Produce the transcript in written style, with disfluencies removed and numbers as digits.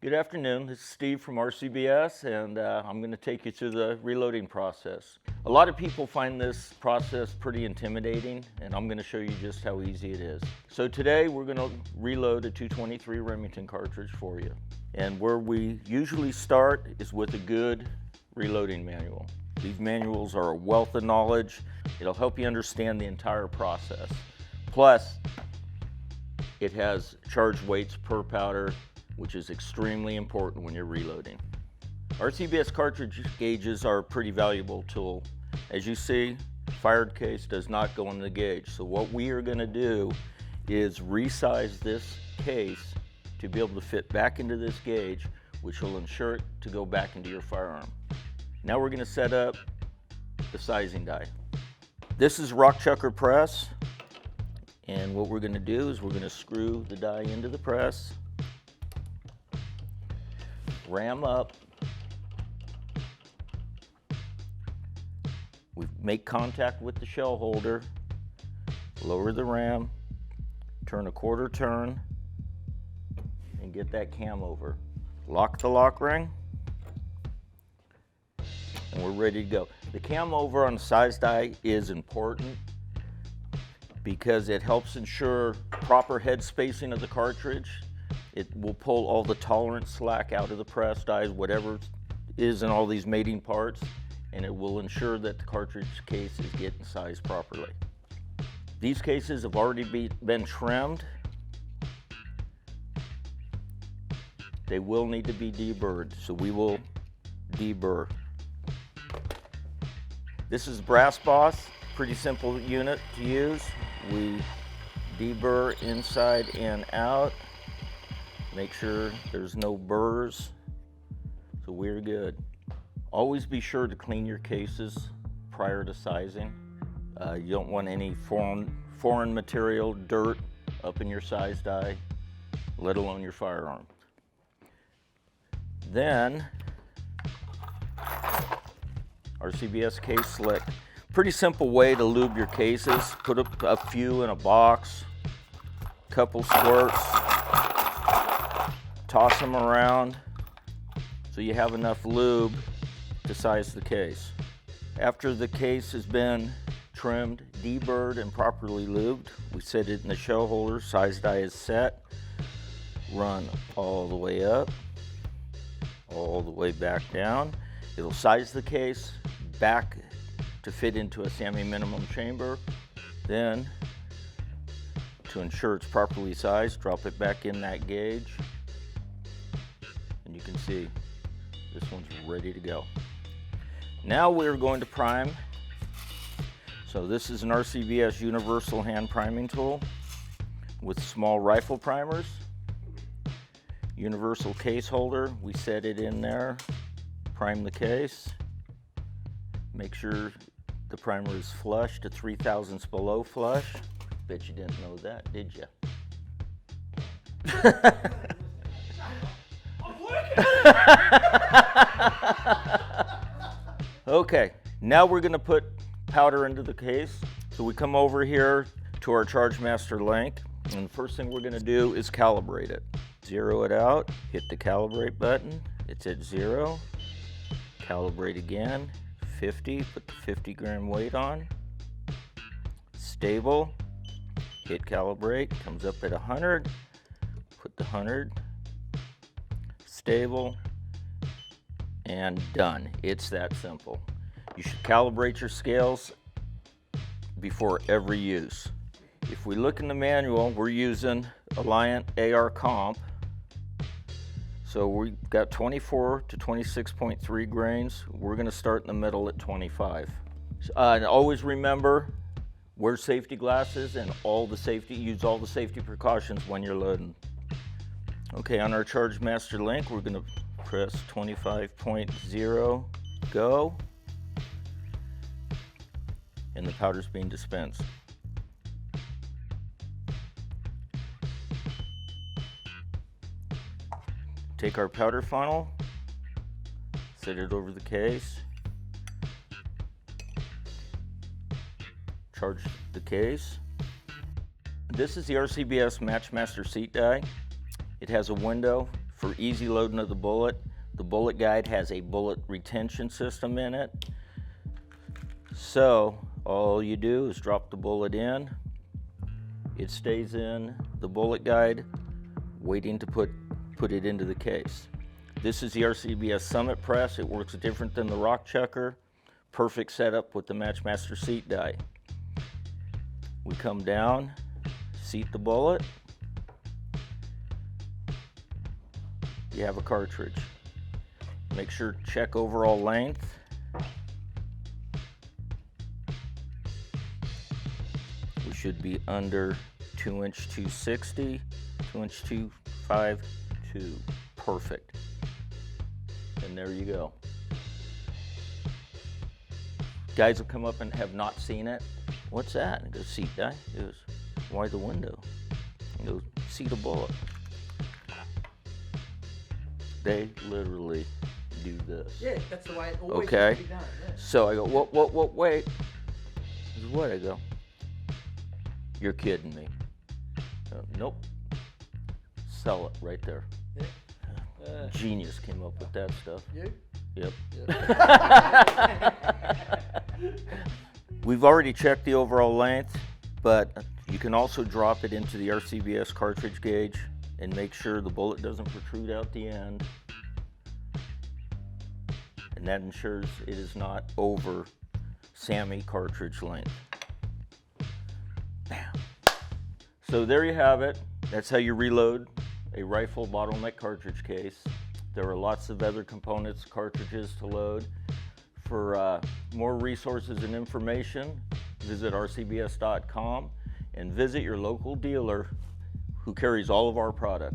Good afternoon, this is Steve from RCBS, and I'm going to take you through the reloading process. A lot of people find this process pretty intimidating, and I'm going to show you just how easy it is. So today we're going to reload a 223 Remington cartridge for you. And where we usually start is with a good reloading manual. These manuals are a wealth of knowledge. It'll help you understand the entire process. Plus, it has charge weights per powder, which is extremely important when you're reloading. RCBS cartridge gauges are a pretty valuable tool. As you see, fired case does not go in the gauge. So what we are going to do is resize this case to be able to fit back into this gauge, which will ensure it to go back into your firearm. Now we're going to set up the sizing die. This is rock chucker press, and what we're going to do is we're going to screw the die into the press, ram up, we make contact with the shell holder, lower the ram, turn a quarter turn, and get that cam over. Lock the lock ring, and we're ready to go. The cam over on the size die is important because it helps ensure proper head spacing of the cartridge. It will pull all the tolerance slack out of the press dies, whatever is in all these mating parts, and it will ensure that the cartridge case is getting sized properly. These cases have already been trimmed. They will need to be deburred, so we will debur. This is Brass Boss, pretty simple unit to use. We deburr inside and out. Make sure there's no burrs, so we're good. Always be sure to clean your cases prior to sizing. You don't want any foreign material, dirt up in your size die, let alone your firearm. Then, RCBS case slick. Pretty simple way to lube your cases. Put a few in a box, couple squirts, toss them around so you have enough lube to size the case. After the case has been trimmed, deburred, and properly lubed, we set it in the shell holder. Size die is set. Run all the way up, all the way back down. It'll size the case back to fit into a SAMI minimum chamber. Then, to ensure it's properly sized, drop it back in that gauge. And you can see this one's ready to go. Now we're going to prime. So this is an RCBS universal hand priming tool with small rifle primers. Universal case holder, we set it in there, prime the case. Make sure the primer is flush to 3/1000 below flush. Bet you didn't know that, did you? Okay, now we're going to put powder into the case. So we come over here to our Charge Master link, and the first thing we're going to do is calibrate it. Zero it out, hit the calibrate button, it's at 0. Calibrate again, 50, put the 50 gram weight on. Stable, hit calibrate, comes up at 100, put the 100. Stable, and done. It's that simple. You should calibrate your scales before every use. If we look in the manual, we're using Alliant AR Comp. So we've got 24 to 26.3 grains. We're going to start in the middle at 25. And always remember, wear safety glasses and use all the safety precautions when you're loading. Okay, on our Charge Master link, we're going to press 25.0, go, and the powder's being dispensed. Take our powder funnel, set it over the case, charge the case. This is the RCBS Matchmaster seat die. It has a window for easy loading of the bullet guide has a bullet retention system in it. So all you do is drop the bullet in. It stays in the bullet guide, waiting to put it into the case. This is the RCBS Summit Press. It works different than the Rock Chucker. Perfect setup with the Matchmaster seat die. We come down, seat the bullet. You have a cartridge. Make sure to check overall length. We should be under 2" 260, 2" 252. Perfect. And there you go. Guys will come up and have not seen it. What's that? And go, seat die. He goes, why the window? He goes, seat a bullet. They literally do this. Yeah, that's the way it always okay. should be done. Yeah. So I go, what, wait. This is what I go. You're kidding me. Nope. Sell it right there. Yeah. Genius came up with that stuff. You? Yep. We've already checked the overall length, but you can also drop it into the RCBS cartridge gauge and make sure the bullet doesn't protrude out the end. And that ensures it is not over SAMI cartridge length. Bam. So there you have it. That's how you reload a rifle bottleneck cartridge case. There are lots of other components, cartridges to load. For more resources and information, visit rcbs.com and visit your local dealer who carries all of our product.